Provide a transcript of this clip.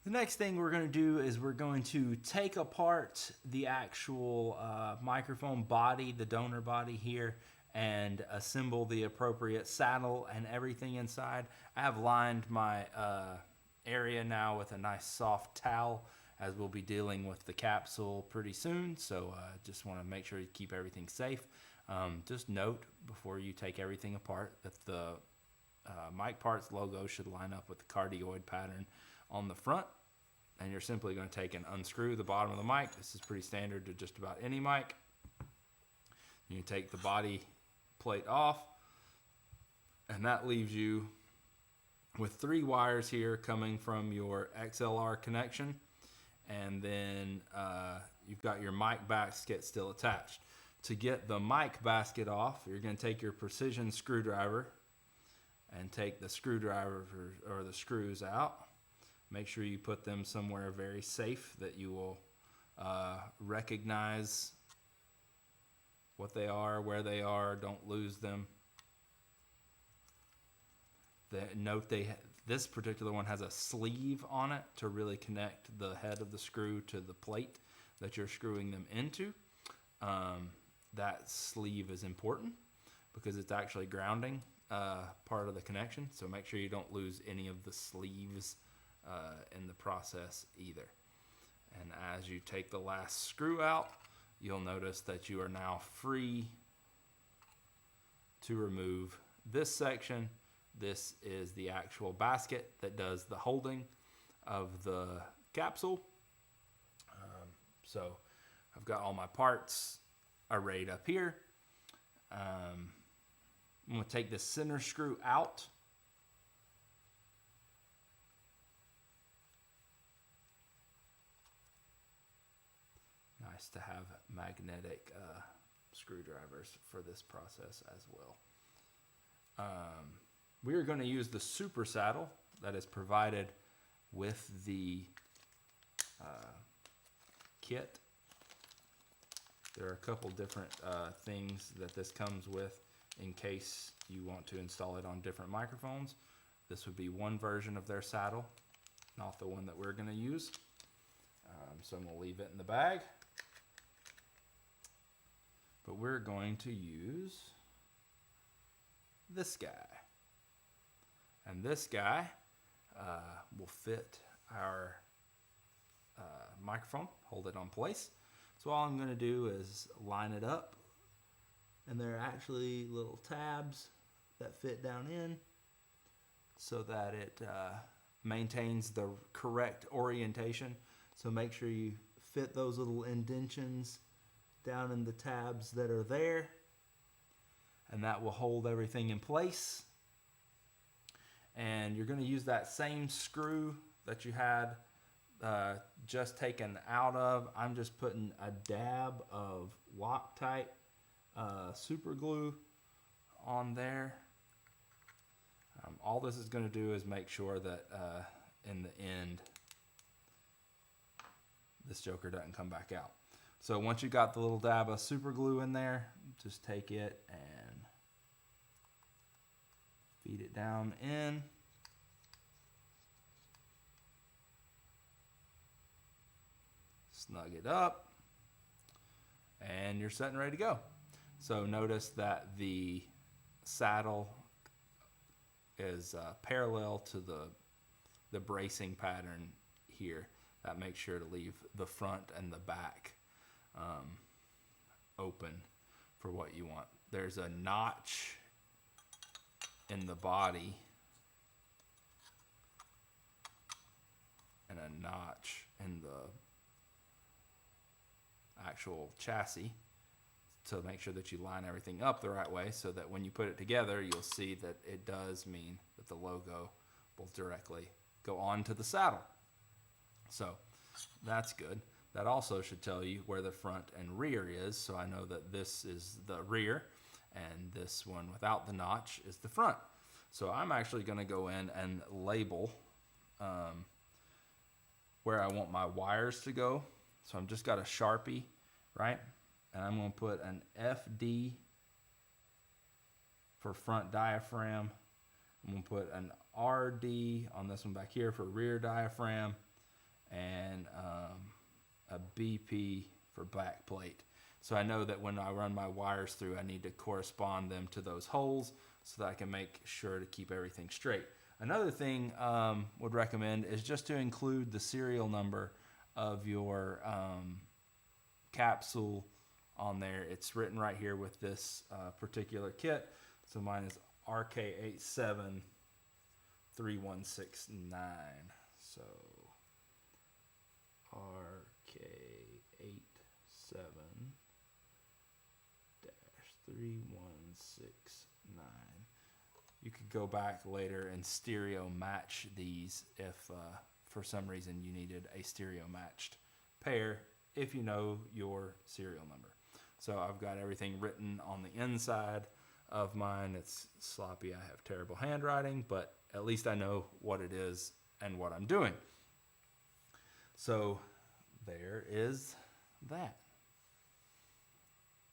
The next thing we're going to do is we're going to take apart the actual microphone body, the donor body here, and assemble the appropriate saddle and everything inside. I have lined my area now with a nice soft towel, as we'll be dealing with the capsule pretty soon, so just want to make sure you keep everything safe. Just note before you take everything apart that the mic parts logo should line up with the cardioid pattern on the front, and you're simply going to take and unscrew the bottom of the mic. This is pretty standard to just about any mic. You take the body plate off, and that leaves you with 3 wires here coming from your XLR connection, and then you've got your mic basket still attached. To get the mic basket off, you're going to take your precision screwdriver and take the screwdriver or the screws out. Make sure you put them somewhere very safe that you will recognize what they are, where they are, don't lose them. Note this particular one has a sleeve on it to really connect the head of the screw to the plate that you're screwing them into. That sleeve is important because it's actually grounding part of the connection, so make sure you don't lose any of the sleeves in the process either. And as you take the last screw out, you'll notice that you are now free to remove this section. This is the actual basket that does the holding of the capsule. So I've got all my parts arrayed up here. I'm going to take the center screw out. Nice to have magnetic screwdrivers for this process as well. We are going to use the super saddle that is provided with the kit. There are a couple different things that this comes with in case you want to install it on different microphones. This would be one version of their saddle, not the one that we're going to use. So I'm going to leave it in the bag. But we're going to use this guy. And this guy will fit our microphone, hold it on place. So all I'm going to do is line it up, and there are actually little tabs that fit down in so that it maintains the correct orientation. So make sure you fit those little indentions down in the tabs that are there, and that will hold everything in place. And you're going to use that same screw that you had just taken out of. I'm just putting a dab of Loctite super glue on there. All this is going to do is make sure that in the end this joker doesn't come back out. So once you got the little dab of super glue in there, just take it and feed it down in. Snug it up, and you're set and ready to go. So notice that the saddle is parallel to the bracing pattern here. That makes sure to leave the front and the back open for what you want. There's a notch in the body and a notch in the actual chassis to make sure that you line everything up the right way, so that when you put it together, you'll see that it does mean that the logo will directly go onto the saddle. So that's good. That also should tell you where the front and rear is, so I know that this is the rear and this one without the notch is the front. So I'm actually going to go in and label where I want my wires to go. So I'm just got a Sharpie, right? And I'm going to put an FD for front diaphragm. I'm going to put an RD on this one back here for rear diaphragm. and a BP for back plate. So I know that when I run my wires through, I need to correspond them to those holes so that I can make sure to keep everything straight. Another thing would recommend is just to include the serial number of your capsule on there. It's written right here with this particular kit. So mine is RK873169. So RK87-3169. You could go back later and stereo match these if for some reason you needed a stereo matched pair, if you know your serial number. So I've got everything written on the inside of mine. It's sloppy. I have terrible handwriting, but at least I know what it is and what I'm doing. So there is that.